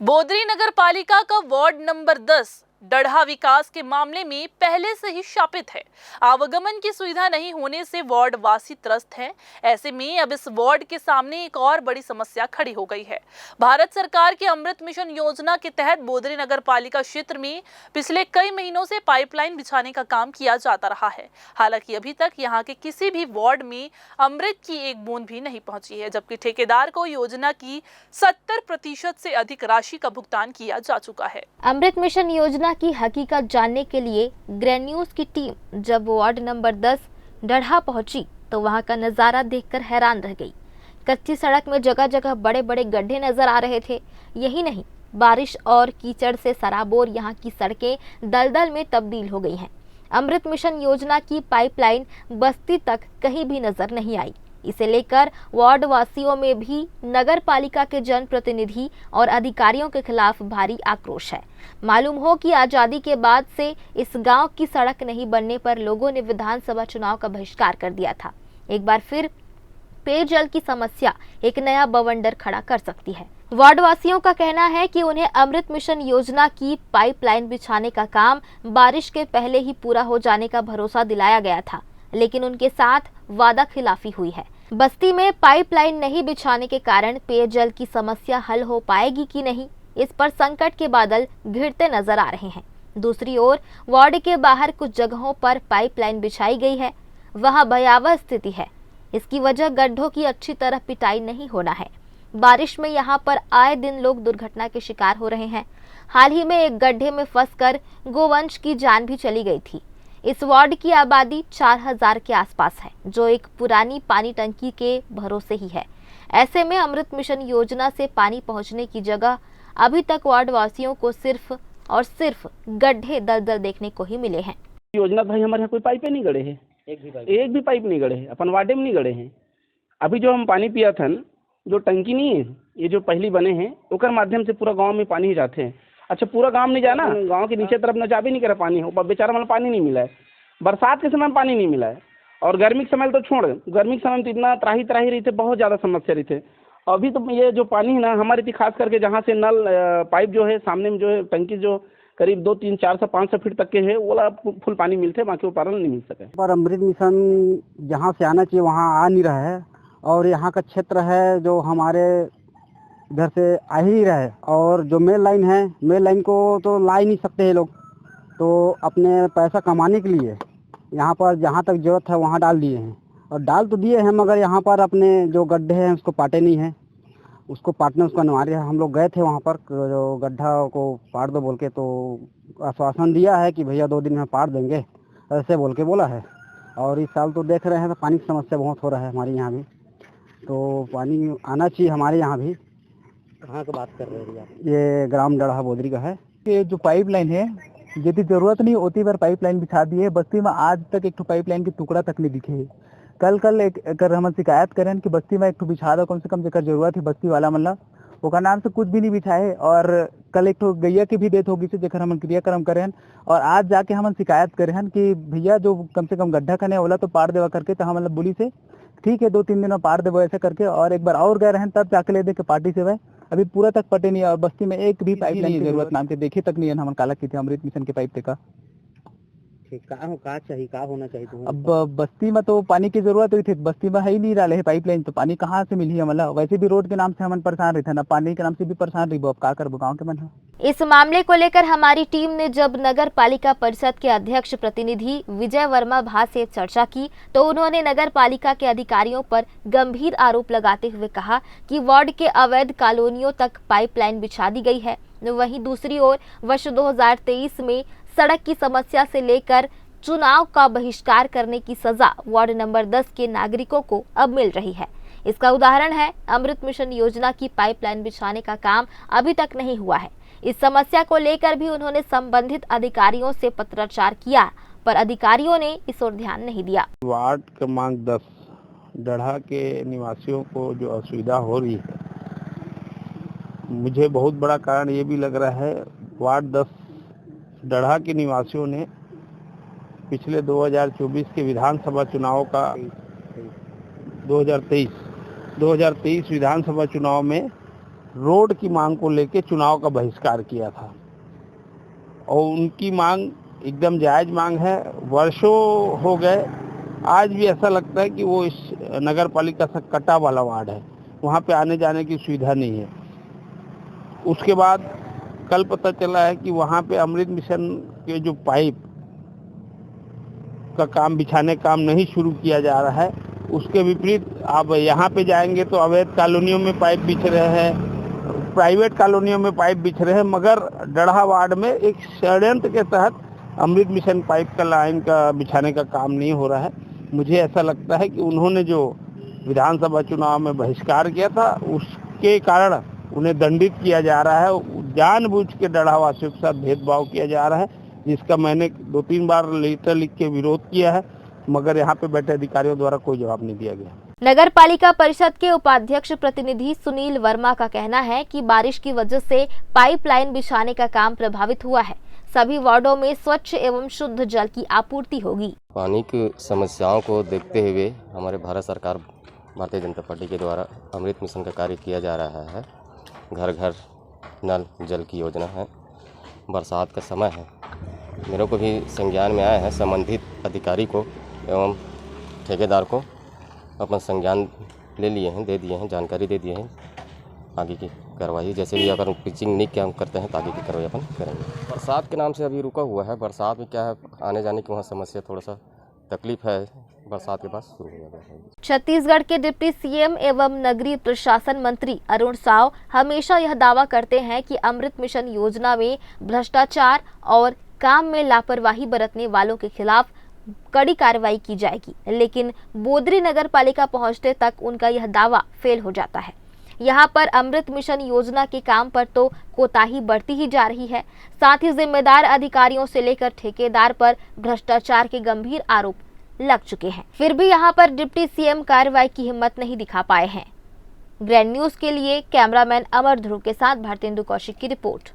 बोदरी नगर पालिका का ward number 10 डढ़ा विकास के मामले में पहले से ही शापित है। आवागमन की सुविधा नहीं होने से वार्ड वासी त्रस्त हैं। ऐसे में अब इस वार्ड के सामने एक और बड़ी समस्या खड़ी हो गई है। भारत सरकार के अमृत मिशन योजना के तहत बोदरी नगर पालिका क्षेत्र में पिछले कई महीनों से पाइपलाइन बिछाने का काम किया जाता रहा है। हालांकि अभी तक यहाँ के किसी भी वार्ड में अमृत की एक बूंद भी नहीं पहुंची है, जबकि ठेकेदार को योजना की 70% से अधिक राशि का भुगतान किया जा चुका है। अमृत मिशन योजना की हकीकत जानने के लिए ग्रैंड न्यूज की टीम जब वार्ड नंबर 10 डढ़ा पहुंची तो वहां का नजारा देखकर हैरान रह गई। कच्ची सड़क में जगह जगह बड़े बड़े गड्ढे नजर आ रहे थे। यही नहीं, बारिश और कीचड़ से सराबोर यहाँ की सड़कें दलदल में तब्दील हो गई हैं। अमृत मिशन योजना की पाइपलाइन बस्ती तक कहीं भी नजर नहीं आई। इसे लेकर वार्ड वासियों में भी नगर पालिका के जनप्रतिनिधि और अधिकारियों के खिलाफ भारी आक्रोश है। मालूम हो कि आजादी के बाद से इस गांव की सड़क नहीं बनने पर लोगों ने विधानसभा चुनाव का बहिष्कार कर दिया था। एक बार फिर पेयजल की समस्या एक नया बवंडर खड़ा कर सकती है। वार्ड वासियों का कहना है कि उन्हें अमृत मिशन योजना की पाइपलाइन बिछाने का काम बारिश के पहले ही पूरा हो जाने का भरोसा दिलाया गया था, लेकिन उनके साथ वादा खिलाफी हुई है। बस्ती में पाइपलाइन नहीं बिछाने के कारण पेयजल की समस्या हल हो पाएगी कि नहीं, इस पर संकट के बादल घिरते नजर आ रहे हैं। दूसरी ओर वार्ड के बाहर कुछ जगहों पर पाइपलाइन बिछाई गई है, वहां भयावह स्थिति है। इसकी वजह गड्ढों की अच्छी तरह पिटाई नहीं होना है। बारिश में यहाँ पर आए दिन लोग दुर्घटना के शिकार हो रहे हैं। हाल ही में एक गड्ढे में फंसकर गोवंश की जान भी चली गई थी। इस वार्ड की आबादी 4000 के आसपास है, जो एक पुरानी पानी टंकी के भरोसे ही है। ऐसे में अमृत मिशन योजना से पानी पहुंचने की जगह अभी तक वार्ड वासियों को सिर्फ और सिर्फ गड्ढे दलदल देखने को ही मिले हैं। योजना भाई हमारे यहाँ कोई पाइप नहीं गड़े हैं, एक भी पाइप नहीं गड़े हैं, अपन वार्डे में नहीं गड़े हैं। अभी जो हम पानी पिया था, जो टंकी नहीं है, ये जो पहली बने हैं ओकर माध्यम से पूरा गांव में पानी ही जाते हैं। अच्छा, पूरा गांव नहीं जाना, गांव के नीचे तरफ न जा भी नहीं करा पानी हो, बेचारा मतलब पानी नहीं मिला है। बरसात के समय में पानी नहीं मिला है, और गर्मी के समय तो छोड़, गर्मी के समय में तो इतना त्राही त्राही रही थे, बहुत ज़्यादा समस्या रही थे। अभी तो ये जो पानी है ना हमारे थी, खास करके जहाँ से नल पाइप जो है सामने में जो है टंकी जो करीब 2, 3, 400, 500 फीट तक के है, वो वाला फुल पानी मिलते, बाकी वो पानी नहीं मिल सके। पर अमृत मिशन जहाँ से आना चाहिए वहाँ आ नहीं रहा है, और यहाँ का क्षेत्र है जो हमारे इधर से आ ही रहा है, और जो मेन लाइन है, मेन लाइन को तो ला ही नहीं सकते हैं लोग, तो अपने पैसा कमाने के लिए यहाँ पर जहाँ तक जरूरत है वहाँ डाल दिए हैं, और डाल तो दिए हैं, मगर यहाँ पर अपने जो गड्ढे हैं उसको पाटे नहीं हैं। उसको पाटने उसको अनिवार्य है। हम लोग गए थे वहाँ पर, जो गड्ढा को पाट दो बोल के, तो आश्वासन दिया है कि भैया 2 दिन में पाट देंगे, ऐसे बोल के बोला है। और इस साल तो देख रहे हैं तो पानी की समस्या बहुत हो रहा है हमारे यहाँ भी, तो पानी आना चाहिए हमारे यहाँ भी। कहाँ की बात कर रहे हैं आप? ये ग्राम डढ़ा बोदरी का है। ये जो पाइपलाइन है, यदि जरूरत नहीं होती पर पाइपलाइन बिछा दी है। बस्ती में आज तक एक पाइपलाइन की टुकड़ा तक नहीं दिखे है। कल एक हम शिकायत करें कि बस्ती में एक बिछा दो, कम से कम जेकर जरूरत है बस्ती वाला मतलब ओकर नाम से कुछ भी नहीं बिछाए। और कल एक गैया की भी डेथ होगी से जेकर हम क्रियाक्रम करें, और आज जाके हम शिकायत करें कि भैया जो कम से कम गड्ढा खने वाला तो पार देवा करके, तो हम मतलब बोली से ठीक है 2-3 दिन में पार देवो ऐसे करके। और एक बार और गए रहें तब जाके ले दे के पार्टी से वह अभी पूरा तक पटे नहीं है, और बस्ती में एक भी पाइपलाइन की जरूरत नाम के देखी तक नहीं है। हम काला की थे अमृत मिशन के पाइप का का चाहिए, का होना चाहिए तो? अब बस्ती में तो पानी की जरूरत हुई थी, बस्ती में है ही नहीं रहा है पाइपलाइन, तो पानी कहाँ से मिली है? मतलब वैसे भी रोड के नाम से हम परेशान रहते ना, पानी के नाम से भी परेशान रही। अब का कर गाँव के मन है। इस मामले को लेकर हमारी टीम ने जब नगर पालिका परिषद के अध्यक्ष प्रतिनिधि विजय वर्मा भा से चर्चा की, तो उन्होंने नगर पालिका के अधिकारियों पर गंभीर आरोप लगाते हुए कहा कि वार्ड के अवैध कॉलोनियों तक पाइपलाइन बिछा दी गई है। वहीं दूसरी ओर वर्ष 2023 में सड़क की समस्या से लेकर चुनाव का बहिष्कार करने की सजा वार्ड नंबर 10 के नागरिकों को अब मिल रही है। इसका उदाहरण है अमृत मिशन योजना की पाइपलाइन बिछाने का काम अभी तक नहीं हुआ है। इस समस्या को लेकर भी उन्होंने संबंधित अधिकारियों से पत्राचार किया, पर अधिकारियों ने इस ओर ध्यान नहीं दिया। वार्ड क्रमांक 10 डढ़ा के निवासियों को जो असुविधा हो रही है, मुझे बहुत बड़ा कारण ये भी लग रहा है, वार्ड 10 डढ़ा के निवासियों ने पिछले 2024 के विधानसभा चुनाव का 2023 विधानसभा चुनाव में रोड की मांग को लेके चुनाव का बहिष्कार किया था और उनकी मांग एकदम जायज मांग है। वर्षों हो गए, आज भी ऐसा लगता है कि वो इस नगर पालिका से कटा वाला वार्ड है, वहाँ पे आने जाने की सुविधा नहीं है। उसके बाद कल पता चला है कि वहाँ पे अमृत मिशन के जो पाइप का काम बिछाने का काम नहीं शुरू किया जा रहा है, उसके विपरीत आप यहाँ पे जाएंगे तो अवैध कॉलोनियों में पाइप बिछ रहे हैं, प्राइवेट कॉलोनियों में पाइप बिछ रहे हैं, मगर डढ़ा वार्ड में एक षड्यंत्र के तहत अमृत मिशन पाइप का लाइन का बिछाने का काम नहीं हो रहा है। मुझे ऐसा लगता है कि उन्होंने जो विधानसभा चुनाव में बहिष्कार किया था उसके कारण उन्हें दंडित किया जा रहा है। जानबूझ के डढ़ा वासियों के साथ भेदभाव किया जा रहा है, जिसका मैंने 2-3 बार लेटर लिख के विरोध किया है, मगर यहाँ पे बैठे अधिकारियों द्वारा कोई जवाब नहीं दिया गया। नगर पालिका परिषद के उपाध्यक्ष प्रतिनिधि सुनील वर्मा का कहना है कि बारिश की वजह से पाइपलाइन बिछाने का काम प्रभावित हुआ है। सभी वार्डों में स्वच्छ एवं शुद्ध जल की आपूर्ति होगी। पानी की समस्याओं को देखते हुए हमारे भारत सरकार भारतीय जनता पार्टी के द्वारा अमृत मिशन का कार्य किया जा रहा है। घर घर नल जल की योजना है। बरसात का समय है, मेरे को भी संज्ञान में आया है, संबंधित अधिकारी को एवं ठेकेदार को अपन संज्ञान ले लिए हैं, दे दिए हैं, जानकारी दे दिए हैं। आगे की कार्रवाई जैसे भी अगर पिचिंग नहीं क्या हम करते हैं तो आगे की कार्रवाई अपन करेंगे। बरसात के नाम से अभी रुका हुआ है। बरसात में क्या है, आने जाने की वहाँ समस्या थोड़ा सा तकलीफ है, बरसात के बाद शुरू हो जाता है। छत्तीसगढ़ के डिप्टी सीएम एवं नगरीय प्रशासन मंत्री अरुण साव हमेशा यह दावा करते हैं कि अमृत मिशन योजना में भ्रष्टाचार और काम में लापरवाही बरतने वालों के खिलाफ कड़ी कार्रवाई की जाएगी, लेकिन बोदरी नगर पालिका पहुंचते तक उनका यह दावा फेल हो जाता है। यहाँ पर अमृत मिशन योजना के काम पर तो कोताही बढ़ती ही जा रही है, साथ ही जिम्मेदार अधिकारियों से लेकर ठेकेदार पर भ्रष्टाचार के गंभीर आरोप लग चुके हैं। फिर भी यहाँ पर डिप्टी सीएम कार्रवाई की हिम्मत नहीं दिखा पाए हैं। ग्रैंड न्यूज के लिए कैमरामैन अमर ध्रुव के साथ भारतेंदु कौशिक की रिपोर्ट।